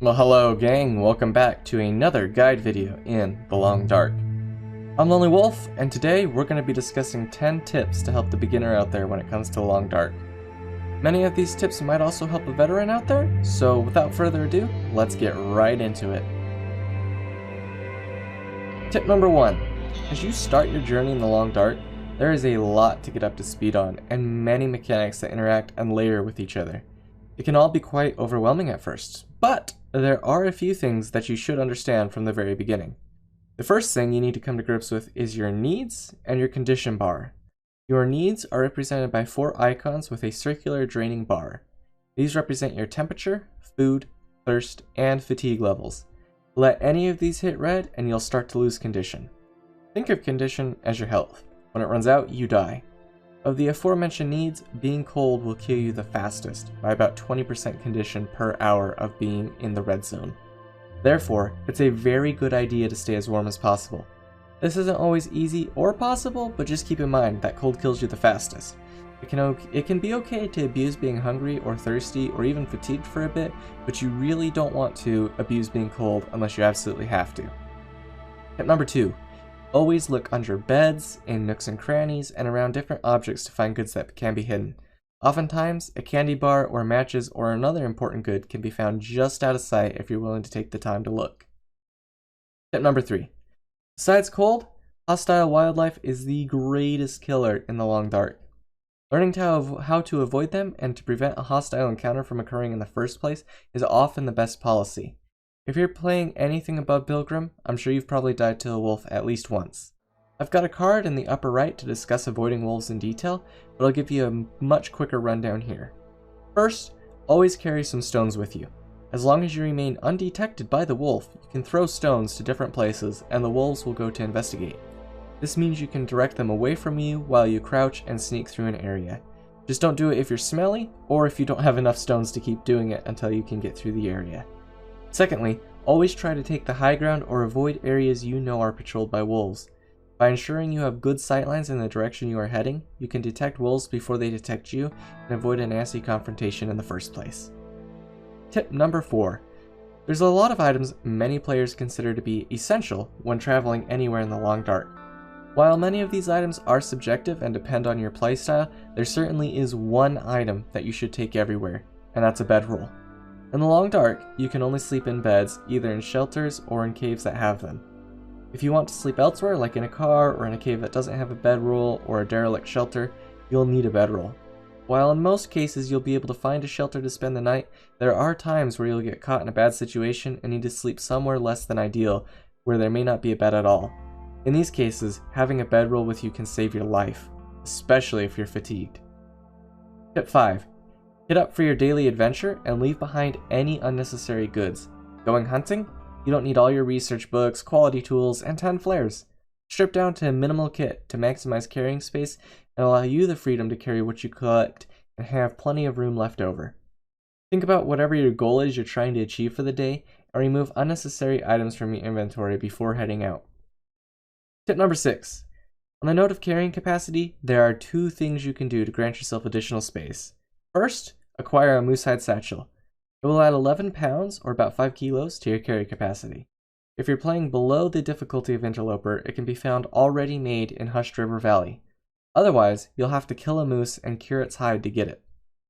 Well, hello gang, welcome back to another guide video in the Long Dark. I'm Lonelywolf, and today we're going to be discussing 10 tips to help the beginner out there when it comes to the Long Dark. Many of these tips might also help a veteran out there, so without further ado, let's get right into it. Tip number 1. As you start your journey in the Long Dark, there is a lot to get up to speed on, and many mechanics that interact and layer with each other. It can all be quite overwhelming at first, but there are a few things that you should understand from the very beginning. The first thing you need to come to grips with is your needs and your condition bar. Your needs are represented by 4 icons with a circular draining bar. These represent your temperature, food, thirst, and fatigue levels. Let any of these hit red and you'll start to lose condition. Think of condition as your health. When it runs out, you die. Of the aforementioned needs, being cold will kill you the fastest, by about 20% condition per hour of being in the red zone. Therefore, it's a very good idea to stay as warm as possible. This isn't always easy or possible, but just keep in mind that cold kills you the fastest. It can be okay to abuse being hungry or thirsty or even fatigued for a bit, but you really don't want to abuse being cold unless you absolutely have to. Tip number 2. Always look under beds, in nooks and crannies, and around different objects to find goods that can be hidden. Oftentimes, a candy bar or matches or another important good can be found just out of sight if you're willing to take the time to look. Tip number 3. Besides cold, hostile wildlife is the greatest killer in the Long Dark. Learning how to avoid them and to prevent a hostile encounter from occurring in the first place is often the best policy. If you're playing anything above Pilgrim, I'm sure you've probably died to a wolf at least once. I've got a card in the upper right to discuss avoiding wolves in detail, but I'll give you a much quicker rundown here. First, always carry some stones with you. As long as you remain undetected by the wolf, you can throw stones to different places and the wolves will go to investigate. This means you can direct them away from you while you crouch and sneak through an area. Just don't do it if you're smelly, or if you don't have enough stones to keep doing it until you can get through the area. Secondly, always try to take the high ground or avoid areas you know are patrolled by wolves. By ensuring you have good sightlines in the direction you are heading, you can detect wolves before they detect you and avoid a nasty confrontation in the first place. Tip number 4. There's a lot of items many players consider to be essential when traveling anywhere in the Long Dark. While many of these items are subjective and depend on your playstyle, there certainly is one item that you should take everywhere, and that's a bedroll. In the Long Dark, you can only sleep in beds, either in shelters or in caves that have them. If you want to sleep elsewhere, like in a car or in a cave that doesn't have a bedroll or a derelict shelter, you'll need a bedroll. While in most cases you'll be able to find a shelter to spend the night, there are times where you'll get caught in a bad situation and need to sleep somewhere less than ideal, where there may not be a bed at all. In these cases, having a bedroll with you can save your life, especially if you're fatigued. Tip 5. Hit up for your daily adventure and leave behind any unnecessary goods. Going hunting? You don't need all your research books, quality tools, and 10 flares. Strip down to a minimal kit to maximize carrying space and allow you the freedom to carry what you collect and have plenty of room left over. Think about whatever your goal is you're trying to achieve for the day and remove unnecessary items from your inventory before heading out. Tip number 6. On the note of carrying capacity, there are 2 things you can do to grant yourself additional space. First, acquire a moose hide satchel. It will add 11 pounds, or about 5 kilos, to your carry capacity. If you're playing below the difficulty of Interloper, it can be found already made in Hushed River Valley. Otherwise, you'll have to kill a moose and cure its hide to get it.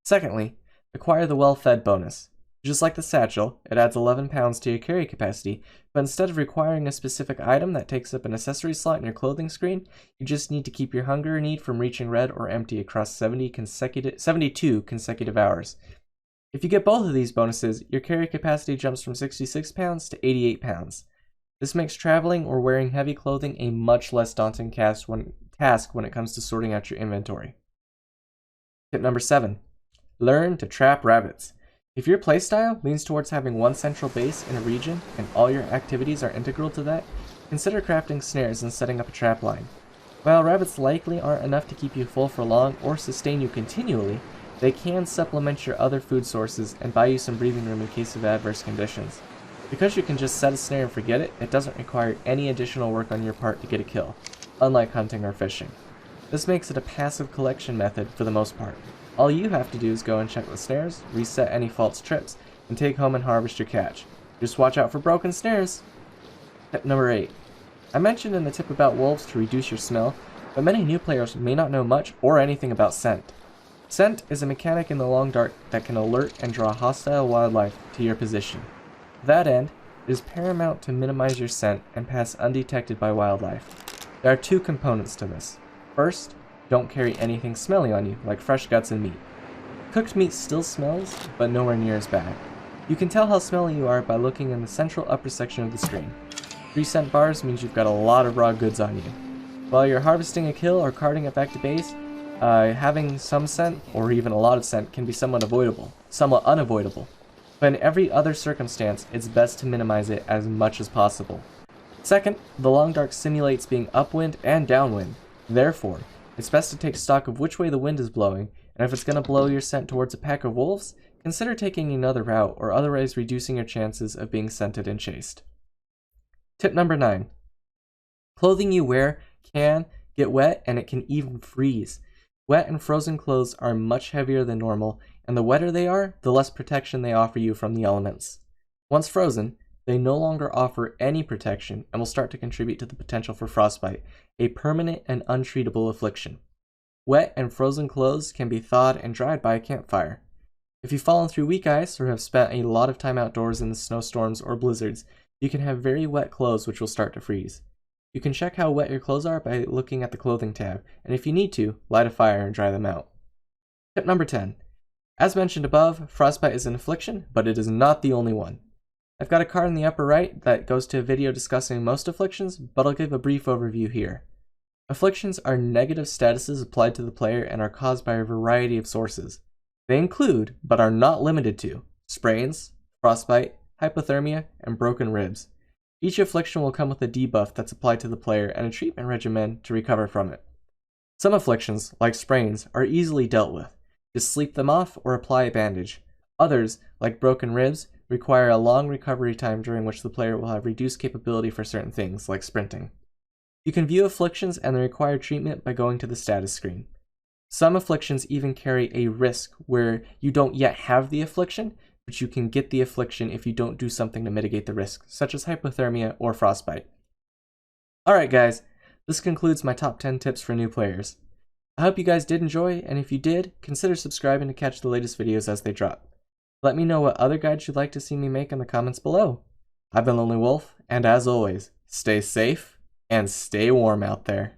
Secondly, acquire the well-fed bonus. Just like the satchel, it adds 11 pounds to your carry capacity, but instead of requiring a specific item that takes up an accessory slot in your clothing screen, you just need to keep your hunger need from reaching red or empty across 72 consecutive hours. If you get both of these bonuses, your carry capacity jumps from 66 pounds to 88 pounds. This makes traveling or wearing heavy clothing a much less daunting task when it comes to sorting out your inventory. Tip number 7. Learn to trap rabbits. If your playstyle leans towards having one central base in a region and all your activities are integral to that, consider crafting snares and setting up a trap line. While rabbits likely aren't enough to keep you full for long or sustain you continually, they can supplement your other food sources and buy you some breathing room in case of adverse conditions. Because you can just set a snare and forget it, it doesn't require any additional work on your part to get a kill, unlike hunting or fishing. This makes it a passive collection method for the most part. All you have to do is go and check the snares, reset any false trips, and take home and harvest your catch. Just watch out for broken snares. Tip number 8. I mentioned in the tip about wolves to reduce your smell, but many new players may not know much or anything about scent. Scent is a mechanic in the long dark that can alert and draw hostile wildlife to your position. To that end, it is paramount to minimize your scent and pass undetected by wildlife. There are 2 components to this. First, don't carry anything smelly on you, like fresh guts and meat. Cooked meat still smells, but nowhere near as bad. You can tell how smelly you are by looking in the central upper section of the screen. 3 scent bars means you've got a lot of raw goods on you. While you're harvesting a kill or carting it back to base, having some scent, or even a lot of scent, can be somewhat unavoidable. But in every other circumstance, it's best to minimize it as much as possible. Second, the long dark simulates being upwind and downwind. Therefore, it's best to take stock of which way the wind is blowing, and if it's going to blow your scent towards a pack of wolves, consider taking another route or otherwise reducing your chances of being scented and chased. Tip number 9. Clothing you wear can get wet and it can even freeze. Wet and frozen clothes are much heavier than normal, and the wetter they are, the less protection they offer you from the elements. Once frozen, they no longer offer any protection and will start to contribute to the potential for frostbite, a permanent and untreatable affliction. Wet and frozen clothes can be thawed and dried by a campfire. If you've fallen through weak ice or have spent a lot of time outdoors in the snowstorms or blizzards, you can have very wet clothes which will start to freeze. You can check how wet your clothes are by looking at the clothing tab, and if you need to, light a fire and dry them out. Tip number 10. As mentioned above, frostbite is an affliction, but it is not the only one. I've got a card in the upper right that goes to a video discussing most afflictions, but I'll give a brief overview here. Afflictions are negative statuses applied to the player and are caused by a variety of sources. They include, but are not limited to, sprains, frostbite, hypothermia, and broken ribs. Each affliction will come with a debuff that's applied to the player and a treatment regimen to recover from it. Some afflictions, like sprains, are easily dealt with. Just sleep them off or apply a bandage. Others, like broken ribs, require a long recovery time during which the player will have reduced capability for certain things, like sprinting. You can view afflictions and the required treatment by going to the status screen. Some afflictions even carry a risk where you don't yet have the affliction, but you can get the affliction if you don't do something to mitigate the risk, such as hypothermia or frostbite. Alright guys, this concludes my top 10 tips for new players. I hope you guys did enjoy, and if you did, consider subscribing to catch the latest videos as they drop. Let me know what other guides you'd like to see me make in the comments below. I've been Lonelywolf, and as always, stay safe and stay warm out there.